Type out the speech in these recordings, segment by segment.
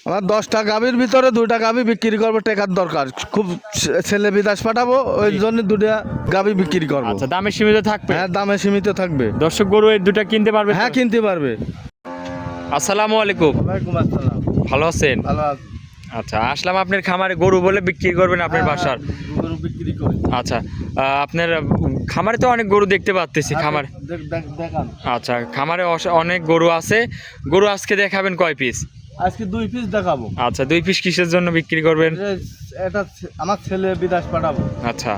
আমার 10টা গাভীর ভিতরে 2টা গাভী বিক্রি করবো, টাকার দরকার খুব, ছেলে বিদেশ পাঠাবো, ওই জন্য 2টা গাভী বিক্রি করবো। আচ্ছা, দামে সীমিত থাকবে? হ্যাঁ, দামে সীমিত থাকবে। দর্শক গরু এই দুটা কিনতে পারবে? হ্যাঁ, কিনতে পারবে। আসসালামু আলাইকুম। ওয়ালাইকুম আসসালাম। ভালো আছেন? ভালো আছি। আচ্ছা, আসলাম আপনার খামারে গরু বলে বিক্রি করবেন আপনার বাসার? গরু বিক্রি করি। আচ্ছা, আপনার খামারে তো অনেক গরু দেখতে পাচ্ছি খামার। দেখান। আচ্ছা, খামারে অনেক গরু আছে। গরু আজকে দেখাবেন কয় পিস? আজকে 2 পিস দেখাবো। আচ্ছা, 2 পিস কিসের জন্য বিক্রি করবেন? এটা আমার ছেলে বিদেশ পাঠাবো, আচ্ছা,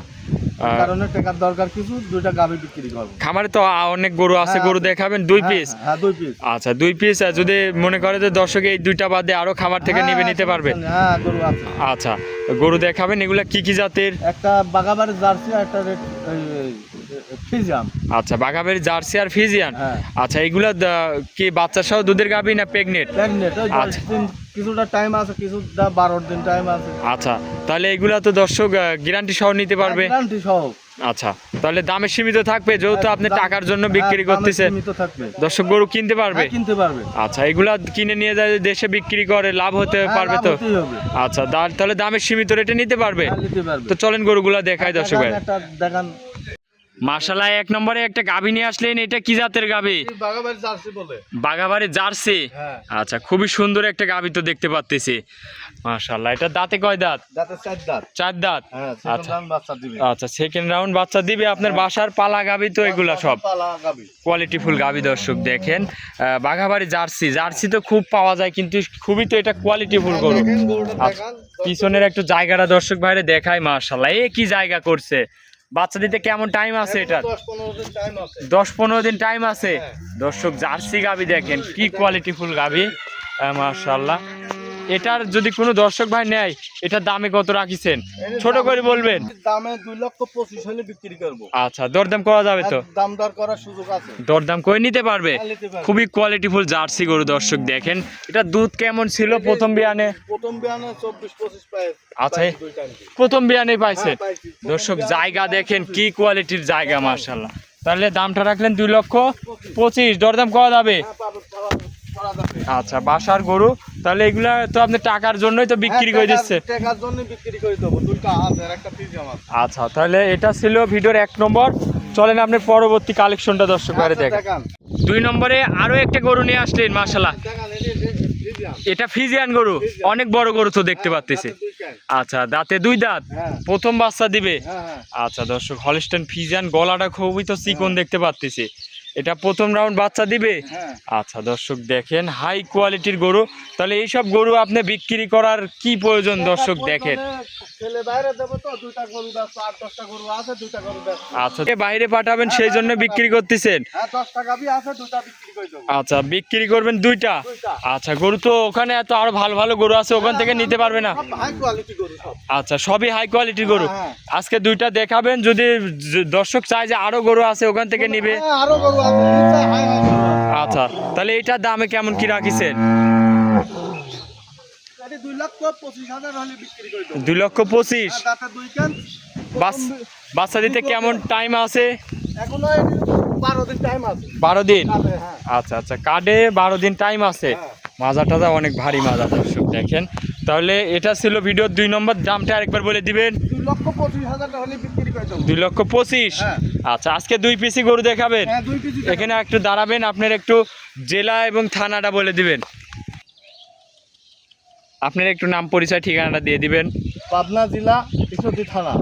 কারণে টাকার দরকার কিছু, 2টা গাভী বিক্রি করবো। খামারে তো অনেক গরু আছে, গরু দেখাবেন 2 পিস? হ্যাঁ, 2 পিস। আচ্ছা, 2 পিস। যদি মনে করে যে দর্শক এই 2টা বাদে আরো খামার থেকে নিতে পারবে? হ্যাঁ, গরু আছে। আচ্ছা, গরু দেখাবেন। এগুলা কি কি জাতের? একটা বাগাবাড়ির জার্সি আর একটা ফিজিয়াম। আচ্ছা, বাঘাবাড়ি জার্সি আর ফিজিয়ান। হ্যাঁ। আচ্ছা, এগুলা কি বাচ্চা সহ দুধের গাভী না প্রেগনেন্ট? প্রেগনেন্ট। আচ্ছা। কিছুটা টাইম আছে, কিছুটা 12 দিন টাইম আছে। আচ্ছা, তাহলে এগুলা তো দর্শক গ্যারান্টি সহ নিতে পারবে? গ্যারান্টি সহ। আচ্ছা, তাহলে দামে সীমিত থাকবে, যেহেতু আপনি টাকার জন্য বিক্রি দামে করতেছেন। সীমিত থাকবে। দর্শক গরু কিনতে পারবে? হ্যাঁ, কিনতে পারবে। আচ্ছা, এগুলা কিনে নিয়ে যায় দেশে বিক্রি করে লাভ হতে পারবে তো? লাভ হতেই হবে। আচ্ছা, তাহলে দামে সীমিত রেটে নিতে পারবে? হ্যাঁ, নিতে পারবে। তো চলেন গরুগুলা দেখাই দর্শক ভাই। একটা দেখান। মাশাআল্লাহ, 1 নম্বরে একটা গাভী নিয়ে আসলেন। এটা কি জাতের গাভী? বাগাবাড়ির জার্সি বলে। বাঘাবাড়ির জার্সি? হ্যাঁ। আচ্ছা, খুবই সুন্দর একটা গাভী তো দেখতে পাচ্তেছি। মাশাআল্লাহ, এটা দাঁতে কয় দাঁত? দাঁতে 4 দাঁত। 4 দাঁত। হ্যাঁ, আচ্ছা, বাচ্চা দিবে। আচ্ছা, সেকেন্ড রাউন্ড বাচ্চা দিবে। আপনার বাসার পালা গাভী তো এগুলা সব পালা গাভী। কোয়ালিটিফুল গাভী। দর্শক দেখেন, বাঘাবাড়ি জার্সি তো খুব পাওয়া যায়, কিন্তু খুবই তো এটা কোয়ালিটিফুল গরু। আচ্ছা, পিছনের একটু জায়গাটা দর্শক ভাইরে দেখায়। মাশাআল্লাহ, এ কি জায়গা করছে! বাচ্চা দিতে কেমন টাইম আছে এটা? 10-15 দিন টাইম আছে। 10-15 দিন টাইম আছে। দর্শক জার্সি গাভী দেখেন কি কোয়ালিটিফুল গাভী। মাশাআল্লাহ, এটার যদি কোনো দর্শক ভাই নেয়, এটার দামে কত রাখিছেন ছোট করে বলবেন? দামে 2,25,000 হলে বিক্রি করব। আচ্ছা, দরদাম করা যাবে তো? দাম দর করার সুযোগ আছে। দরদাম করে নিতে পারবে? নিতে পারবে। খুবই কোয়ালিটিফুল জার্সি গরু। দর্শক দেখেন, এটা দুধ কেমন ছিল প্রথম বিয়ানে? প্রথম বিয়ানে 24-25 পায়। আচ্ছা, প্রথম বিয়ানে পাইছে। হ্যাঁ, পাইছি। দর্শক জায়গা দেখেন কি কোয়ালিটির জায়গা। মাশাআল্লাহ, তাহলে দামটা রাখলেন 2,25,000। দরদাম করা যাবে? করা যাবে। আচ্ছা, বাসার গরু, তাহলে এগুলা তো আপনি টাকার জন্যই তো বিক্রি করে দিচ্ছে? টাকার জন্য বিক্রি করে দেবো। 2টা আছে আর একটা ফিজিয়াম আছে। আচ্ছা, তাহলে এটা ছিল ভিডিওর 1 নম্বর। চলেন আপনি পরবর্তী কালেকশনটা দর্শক ভাইরে দেখেন। দেখান। 2 নম্বরে আরো একটা গরু নিয়ে আসলেন। মাশাআল্লাহ, দেখান, ফিজিয়াম। এটা ফিজিয়ান গরু। অনেক বড় গরু তো দেখতে পাচ্তেছি। আচ্ছা, দাঁতে 2 দাঁত। হ্যাঁ। প্রথম বাচ্চা দিবে? হ্যাঁ, হ্যাঁ। আচ্ছা, দর্শক হলস্টাইন ফিজিয়ান, গলাটা খুবই তো চিকন দেখতে পাচ্তেছি। এটা প্রথম রাউন্ড বাচ্চা দিবে? হ্যাঁ। আচ্ছা, দর্শক দেখেন হাই কোয়ালিটির গরু। তাহলে এইসব গরু আপনি বিক্রি করার কি প্রয়োজন দর্শক দেখেন? ছেলে বাইরে দেবো তো, 2টা গরু ব্যস্ত, 8-10টা গরু আছে, 2টা গরু ব্যস্ত। আচ্ছা, বাইরে পাঠাবেন সেই জন্য বিক্রি করতেছেন? হ্যাঁ, 10টা গাভী আছে, 2টা বিক্রি করে দেবো। আচ্ছা, বিক্রি করবেন 2টা? আচ্ছা, গরু তো ওখানে এত আরো ভালো ভালো গরু আছে, ওখান থেকে নিতে পারবে না? হাই কোয়ালিটি গরু সব। আচ্ছা, সবই হাই কোয়ালিটির গরু। হ্যাঁ। আজকে 2টা দেখাবেন, যদি দর্শক চায় যে আরো গরু আছে ওখান থেকে নিবে? হ্যাঁ, আরো গরু আছে, হাই হাই গরু আছে। আচ্ছা, তাহলে এটার দামে কেমন কি রাখিছেন? 2,25,000 হলে বিক্রি করে দেবো। 2,25,000? হ্যাঁ, দাঁতে 2 কান। বাচ্চা দিতে কেমন টাইম আছে? এখনো 12 দিন টাইম আছে। 12 দিন? হ্যাঁ। আচ্ছা আচ্ছা, কার্ডে 12 দিন টাইম আছে। হ্যাঁ। মাজা টাজা অনেক ভারী মাজা দর্শক দেখেন। তাহলে এটা ছিল ভিডিওর 2 নম্বর। দামটা আরেকবার বলে দিবেন। 2,25,000 হলে বিক্রি করে দেবো। 2,25,000? হ্যাঁ। আচ্ছা, আজকে 2 পিসি গরু দেখাবেন? হ্যাঁ, 2 পিস। এখানে একটু দাঁড়াবেন, আপনার একটু জেলা এবং থানাটা বলে দিবেন। আপনার একটু নাম পরিচয় ঠিকানাটা দিয়ে দিবেন। পাবনা জেলা ঈশ্বরদী থানা।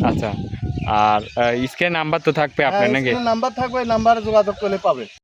আচ্ছা, আর স্ক্রিনে নাম্বার তো থাকবে আপনার নাকি? নাম্বার থাকবে, নাম্বারে যোগাযোগ করলে পাবে।